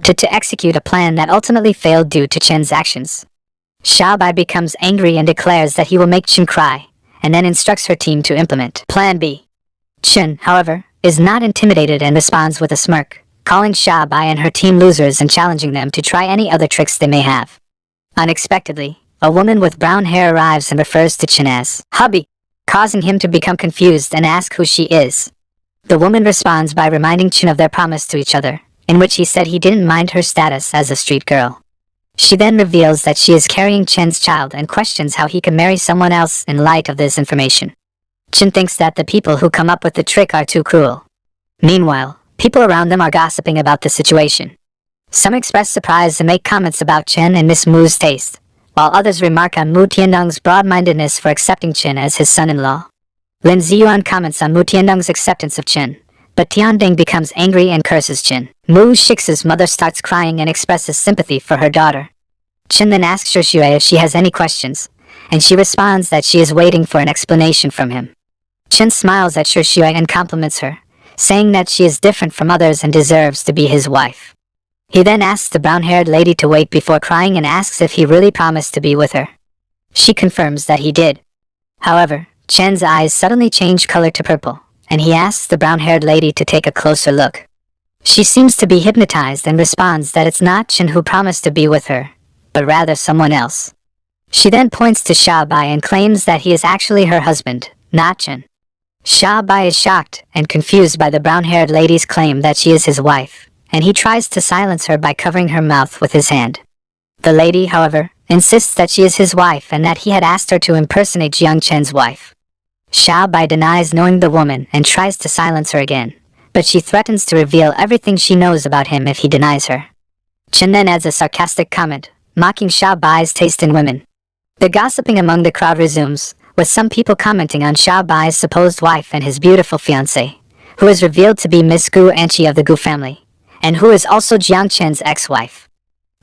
to execute a plan that ultimately failed due to Chen's actions. Xiaobai becomes angry and declares that he will make Chen cry, and then instructs her team to implement Plan B. Chen, however, is not intimidated and responds with a smirk, calling Xiaobai and her team losers and challenging them to try any other tricks they may have. Unexpectedly, a woman with brown hair arrives and refers to Chen as hubby, causing him to become confused and ask who she is. The woman responds by reminding Chen of their promise to each other, in which he said he didn't mind her status as a street girl. She then reveals that she is carrying Chen's child and questions how he can marry someone else in light of this information. Chen thinks that the people who come up with the trick are too cruel. Meanwhile, people around them are gossiping about the situation. Some express surprise and make comments about Chen and Miss Mu's taste, while others remark on Mu Tiandong's broad-mindedness for accepting Chen as his son-in-law. Lin Ziyuan comments on Mu Tiandong's acceptance of Chen, but Tiandong becomes angry and curses Chen. Mu Shix's mother starts crying and expresses sympathy for her daughter. Chen then asks Shixue if she has any questions, and she responds that she is waiting for an explanation from him. Chen smiles at Shixue and compliments her, saying that she is different from others and deserves to be his wife. He then asks the brown-haired lady to wait before crying and asks if he really promised to be with her. She confirms that he did. However, Chen's eyes suddenly change color to purple, and he asks the brown-haired lady to take a closer look. She seems to be hypnotized and responds that it's not Chen who promised to be with her, but rather someone else. She then points to Xiaobai and claims that he is actually her husband, not Chen. Xiaobai is shocked and confused by the brown-haired lady's claim that she is his wife, and he tries to silence her by covering her mouth with his hand. The lady, however, insists that she is his wife and that he had asked her to impersonate Jiang Chen's wife. Xiaobai denies knowing the woman and tries to silence her again, but she threatens to reveal everything she knows about him if he denies her. Chen then adds a sarcastic comment, mocking Xiaobai's taste in women. The gossiping among the crowd resumes, with some people commenting on Xiaobai's supposed wife and his beautiful fiancée, who is revealed to be Miss Gu Anqi of the Gu family, and who is also Jiang Chen's ex-wife.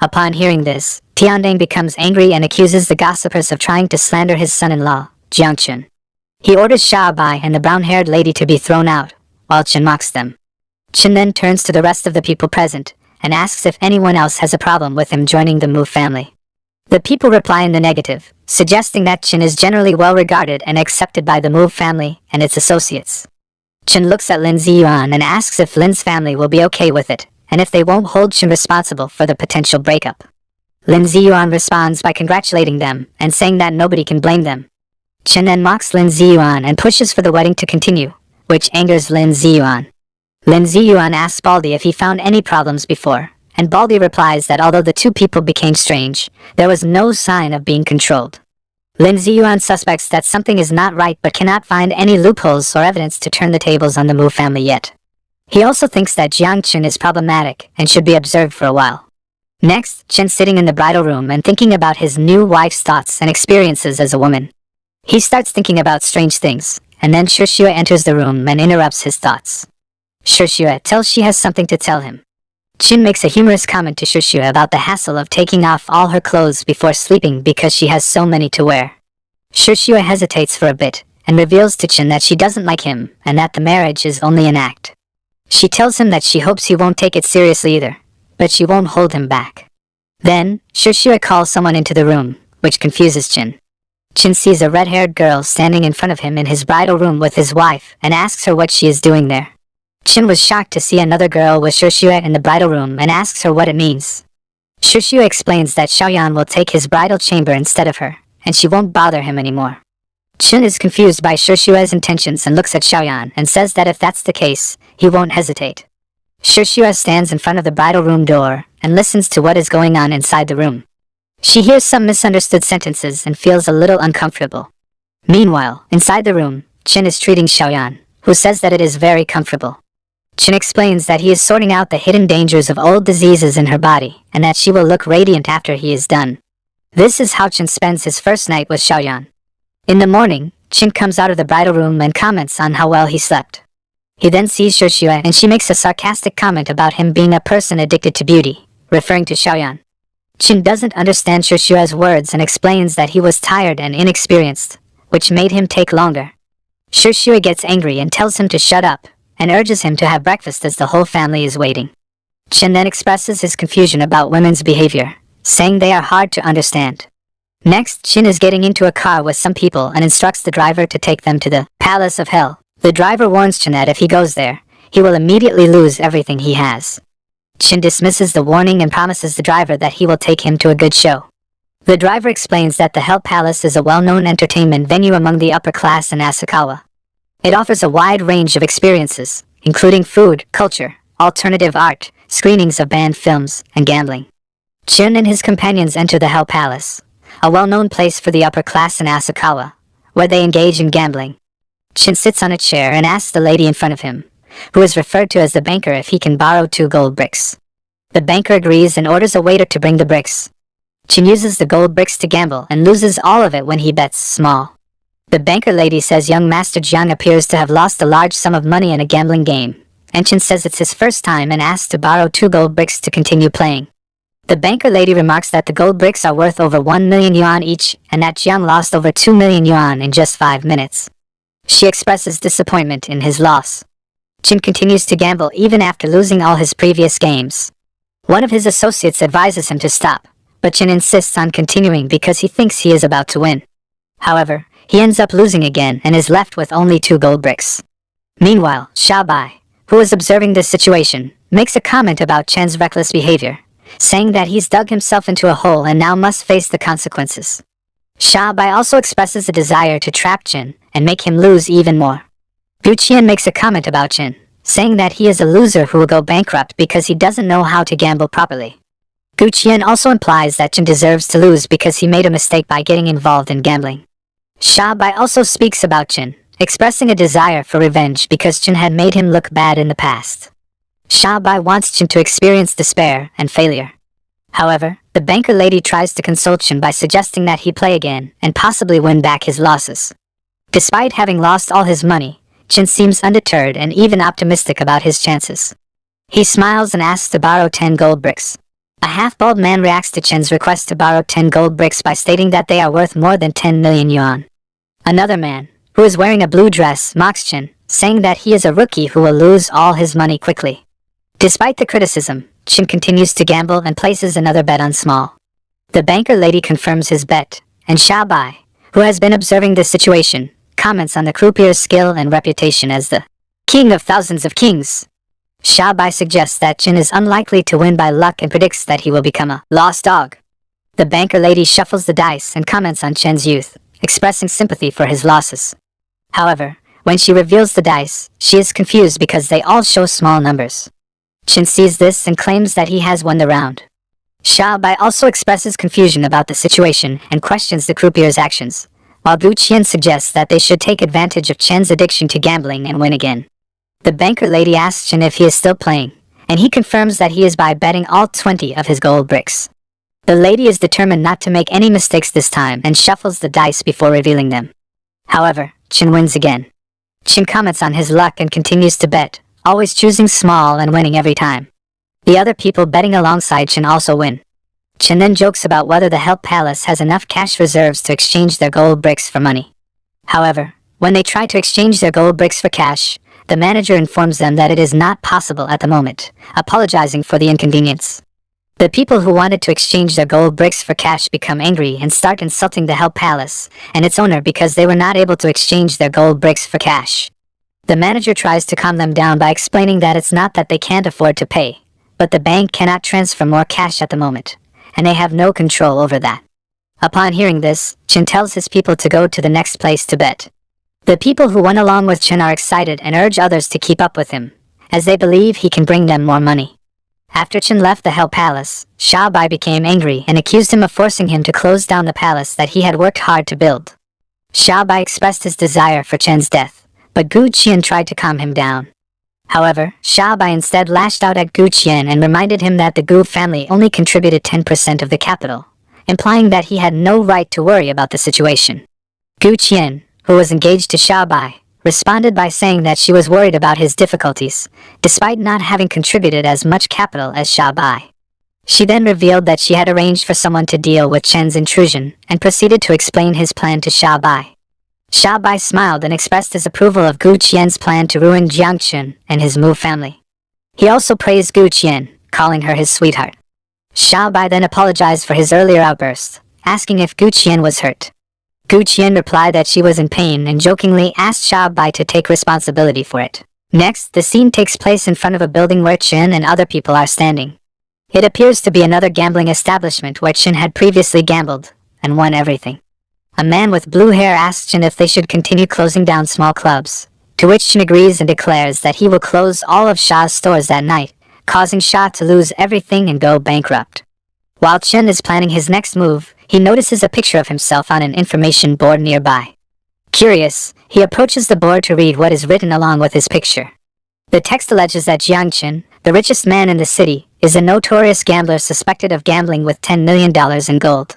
Upon hearing this, Tiandong becomes angry and accuses the gossipers of trying to slander his son-in-law, Jiang Chen. He orders Xiaobai and the brown-haired lady to be thrown out, while Chen mocks them. Chen then turns to the rest of the people present, and asks if anyone else has a problem with him joining the Mu family. The people reply in the negative, suggesting that Chen is generally well regarded and accepted by the Mu family and its associates. Chen looks at Lin Ziyuan and asks if Lin's family will be okay with it, and if they won't hold Chen responsible for the potential breakup. Lin Ziyuan responds by congratulating them and saying that nobody can blame them. Chen then mocks Lin Ziyuan and pushes for the wedding to continue, which angers Lin Ziyuan. Lin Ziyuan asks Baldi if he found any problems before, and Baldi replies that although the two people became strange, there was no sign of being controlled. Lin Ziyuan suspects that something is not right but cannot find any loopholes or evidence to turn the tables on the Mu family yet. He also thinks that Jiang Chen is problematic and should be observed for a while. Next, Chen's sitting in the bridal room and thinking about his new wife's thoughts and experiences as a woman. He starts thinking about strange things, and then Shixue enters the room and interrupts his thoughts. Shixue tells she has something to tell him. Chen makes a humorous comment to Shixue about the hassle of taking off all her clothes before sleeping because she has so many to wear. Shixue hesitates for a bit, and reveals to Chen that she doesn't like him, and that the marriage is only an act. She tells him that she hopes he won't take it seriously either, but she won't hold him back. Then, Shixue calls someone into the room, which confuses Chen. Chen sees a red-haired girl standing in front of him in his bridal room with his wife and asks her what she is doing there. Chen was shocked to see another girl with Shixue in the bridal room and asks her what it means. Shixue explains that Xiaoyan will take his bridal chamber instead of her, and she won't bother him anymore. Chen is confused by Shixue's intentions and looks at Xiaoyan and says that if that's the case, he won't hesitate. Shixue stands in front of the bridal room door and listens to what is going on inside the room. She hears some misunderstood sentences and feels a little uncomfortable. Meanwhile, inside the room, Chen is treating Xiaoyan, who says that it is very comfortable. Chen explains that he is sorting out the hidden dangers of old diseases in her body, and that she will look radiant after he is done. This is how Chen spends his first night with Xiaoyan. In the morning, Chen comes out of the bridal room and comments on how well he slept. He then sees Shixue and she makes a sarcastic comment about him being a person addicted to beauty, referring to Xiaoyan. Chen doesn't understand Shixue's words and explains that he was tired and inexperienced, which made him take longer. Shixue gets angry and tells him to shut up, and urges him to have breakfast as the whole family is waiting. Chen then expresses his confusion about women's behavior, saying they are hard to understand. Next, Chen is getting into a car with some people and instructs the driver to take them to the Palace of Hell. The driver warns Chen that if he goes there, he will immediately lose everything he has. Chen dismisses the warning and promises the driver that he will take him to a good show. The driver explains that the Hell Palace is a well-known entertainment venue among the upper class in Asakawa. It offers a wide range of experiences, including food, culture, alternative art, screenings of banned films, and gambling. Chen and his companions enter the Hell Palace, a well-known place for the upper class in Asakawa, where they engage in gambling. Chen sits on a chair and asks the lady in front of him, who is referred to as the banker, if he can borrow 2 gold bricks. The banker agrees and orders a waiter to bring the bricks. Chen uses the gold bricks to gamble and loses all of it when he bets small. The banker lady says young Master Jiang appears to have lost a large sum of money in a gambling game, and Chen says it's his first time and asks to borrow 2 gold bricks to continue playing. The banker lady remarks that the gold bricks are worth over 1 million yuan each and that Jiang lost over 2 million yuan in just 5 minutes. She expresses disappointment in his loss. Chen continues to gamble even after losing all his previous games. One of his associates advises him to stop, but Chen insists on continuing because he thinks he is about to win. However, he ends up losing again and is left with only 2 gold bricks. Meanwhile, Xiaobai, who is observing this situation, makes a comment about Chen's reckless behavior, saying that he's dug himself into a hole and now must face the consequences. Xiaobai also expresses a desire to trap Chen and make him lose even more. Gu Qian makes a comment about Chen, saying that he is a loser who will go bankrupt because he doesn't know how to gamble properly. Gu Qian also implies that Chen deserves to lose because he made a mistake by getting involved in gambling. Xiaobai also speaks about Chen, expressing a desire for revenge because Chen had made him look bad in the past. Xiaobai wants Chen to experience despair and failure. However, the banker lady tries to console Chen by suggesting that he play again and possibly win back his losses. Despite having lost all his money, Chen seems undeterred and even optimistic about his chances. He smiles and asks to borrow 10 gold bricks. A half-bald man reacts to Chen's request to borrow 10 gold bricks by stating that they are worth more than 10 million yuan. Another man, who is wearing a blue dress, mocks Chen, saying that he is a rookie who will lose all his money quickly. Despite the criticism, Chen continues to gamble and places another bet on small. The banker lady confirms his bet, and Xiaobai, who has been observing the situation, comments on the croupier's skill and reputation as the king of thousands of kings. Xiaobai suggests that Chen is unlikely to win by luck and predicts that he will become a lost dog. The banker lady shuffles the dice and comments on Chen's youth, expressing sympathy for his losses. However, when she reveals the dice, she is confused because they all show small numbers. Chen sees this and claims that he has won the round. Xiaobai also expresses confusion about the situation and questions the croupier's actions, while Gu Qian suggests that they should take advantage of Chen's addiction to gambling and win again. The banker lady asks Chen if he is still playing, and he confirms that he is by betting all 20 of his gold bricks. The lady is determined not to make any mistakes this time and shuffles the dice before revealing them. However, Chen wins again. Chen comments on his luck and continues to bet, always choosing small and winning every time. The other people betting alongside Chen also win. Chen then jokes about whether the Hell Palace has enough cash reserves to exchange their gold bricks for money. However, when they try to exchange their gold bricks for cash, the manager informs them that it is not possible at the moment, apologizing for the inconvenience. The people who wanted to exchange their gold bricks for cash become angry and start insulting the Hell Palace and its owner because they were not able to exchange their gold bricks for cash. The manager tries to calm them down by explaining that it's not that they can't afford to pay, but the bank cannot transfer more cash at the moment, and they have no control over that. Upon hearing this, Chen tells his people to go to the next place to bet. The people who went along with Chen are excited and urge others to keep up with him, as they believe he can bring them more money. After Chen left the Hell Palace, Xiaobai became angry and accused him of forcing him to close down the palace that he had worked hard to build. Xiaobai expressed his desire for Chen's death, but Gu Qian tried to calm him down. However, Xiaobai instead lashed out at Gu Qian and reminded him that the Gu family only contributed 10% of the capital, implying that he had no right to worry about the situation. Gu Qian, who was engaged to Xiaobai, responded by saying that she was worried about his difficulties, despite not having contributed as much capital as Xiaobai. She then revealed that she had arranged for someone to deal with Chen's intrusion and proceeded to explain his plan to Xiaobai. Xiaobai smiled and expressed his approval of Gu Qian's plan to ruin Jiang Chen and his Mu family. He also praised Gu Qian, calling her his sweetheart. Xiaobai then apologized for his earlier outburst, asking if Gu Qian was hurt. Gu Qian replied that she was in pain and jokingly asked Xiaobai to take responsibility for it. Next, the scene takes place in front of a building where Chen and other people are standing. It appears to be another gambling establishment where Chen had previously gambled and won everything. A man with blue hair asks Chen if they should continue closing down small clubs, to which Chen agrees and declares that he will close all of Sha's stores that night, causing Sha to lose everything and go bankrupt. While Chen is planning his next move, he notices a picture of himself on an information board nearby. Curious, he approaches the board to read what is written along with his picture. The text alleges that Jiang Chen, the richest man in the city, is a notorious gambler suspected of gambling with $10 million in gold.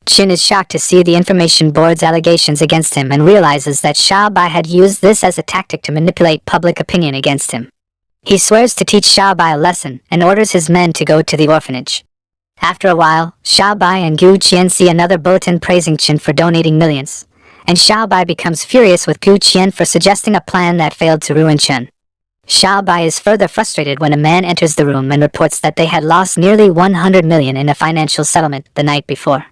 Chen is shocked to see the information board's allegations against him and realizes that Xiaobai had used this as a tactic to manipulate public opinion against him. He swears to teach Xiaobai a lesson and orders his men to go to the orphanage. After a while, Xiaobai and Gu Qian see another bulletin praising Chen for donating millions, and Xiaobai becomes furious with Gu Qian for suggesting a plan that failed to ruin Chen. Xiaobai is further frustrated when a man enters the room and reports that they had lost nearly 100 million in a financial settlement the night before.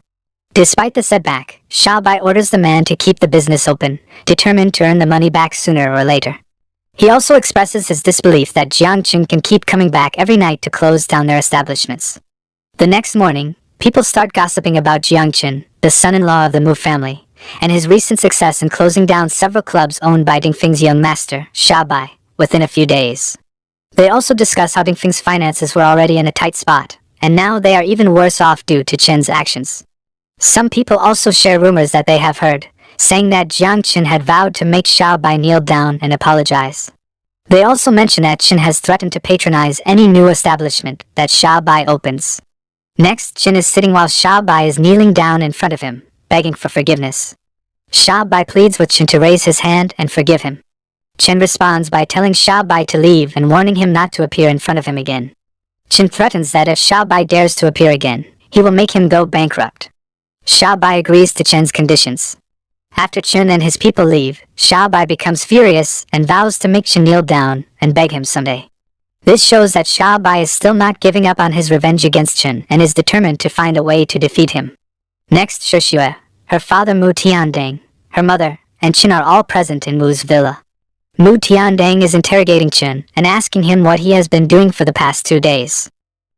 Despite the setback, Xiaobai orders the man to keep the business open, determined to earn the money back sooner or later. He also expresses his disbelief that Jiang Chen can keep coming back every night to close down their establishments. The next morning, people start gossiping about Jiang Chen, the son-in-law of the Mu family, and his recent success in closing down several clubs owned by Dingfeng's young master, Xiaobai, within a few days. They also discuss how Dingfeng's finances were already in a tight spot, and now they are even worse off due to Chen's actions. Some people also share rumors that they have heard, saying that Jiang Chen had vowed to make Xiaobai kneel down and apologize. They also mention that Chen has threatened to patronize any new establishment that Xiaobai opens. Next, Chen is sitting while Xiaobai is kneeling down in front of him, begging for forgiveness. Xiaobai pleads with Chen to raise his hand and forgive him. Chen responds by telling Xiaobai to leave and warning him not to appear in front of him again. Chen threatens that if Xiaobai dares to appear again, he will make him go bankrupt. Xiaobai agrees to Chen's conditions. After Chen and his people leave, Xiaobai becomes furious and vows to make Chen kneel down and beg him someday. This shows that Xiaobai is still not giving up on his revenge against Chen and is determined to find a way to defeat him. Next, Shixue, her father Mu Tiandang, her mother, and Chen are all present in Mu's villa. Mu Tiandang is interrogating Chen and asking him what he has been doing for the past 2 days.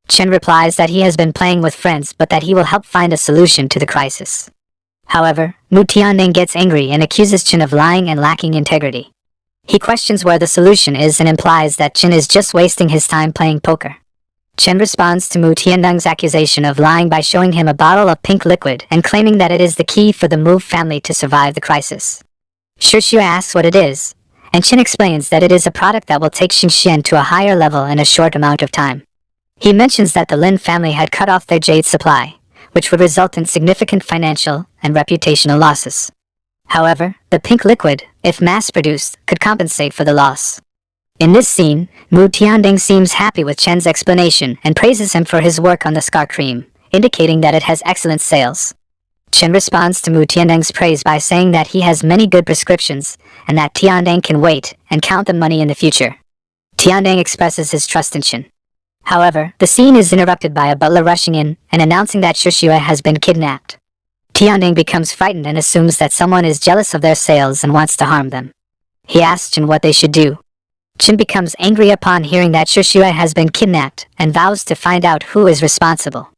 Chen replies that he has been playing with friends but that he will help find a solution to the crisis. However, Mu Tiandang gets angry and accuses Chen of lying and lacking integrity. He questions where the solution is and implies that Chen is just wasting his time playing poker. Chen responds to Mu Tiandang's accusation of lying by showing him a bottle of pink liquid and claiming that it is the key for the Mu family to survive the crisis. Shixue asks what it is, and Chen explains that it is a product that will take Xinxian to a higher level in a short amount of time. He mentions that the Lin family had cut off their jade supply, which would result in significant financial and reputational losses. However, the pink liquid, if mass-produced, could compensate for the loss. In this scene, Mu Tiandang seems happy with Chen's explanation and praises him for his work on the scar cream, indicating that it has excellent sales. Chen responds to Mu Tiandang's praise by saying that he has many good prescriptions and that Tiandang can wait and count the money in the future. Tiandang expresses his trust in Chen. However, the scene is interrupted by a butler rushing in and announcing that Shixue has been kidnapped. Tiandang becomes frightened and assumes that someone is jealous of their sales and wants to harm them. He asks Chen what they should do. Chen becomes angry upon hearing that Shixue has been kidnapped and vows to find out who is responsible.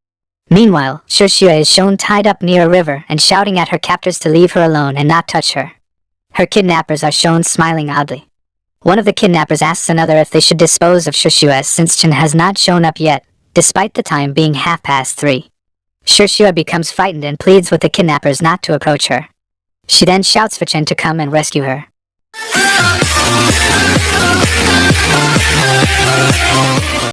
Meanwhile, Shixue is shown tied up near a river and shouting at her captors to leave her alone and not touch her. Her kidnappers are shown smiling oddly. One of the kidnappers asks another if they should dispose of Shixue since Chen has not shown up yet, despite the time being 3:30. Shixue becomes frightened and pleads with the kidnappers not to approach her. She then shouts for Chen to come and rescue her.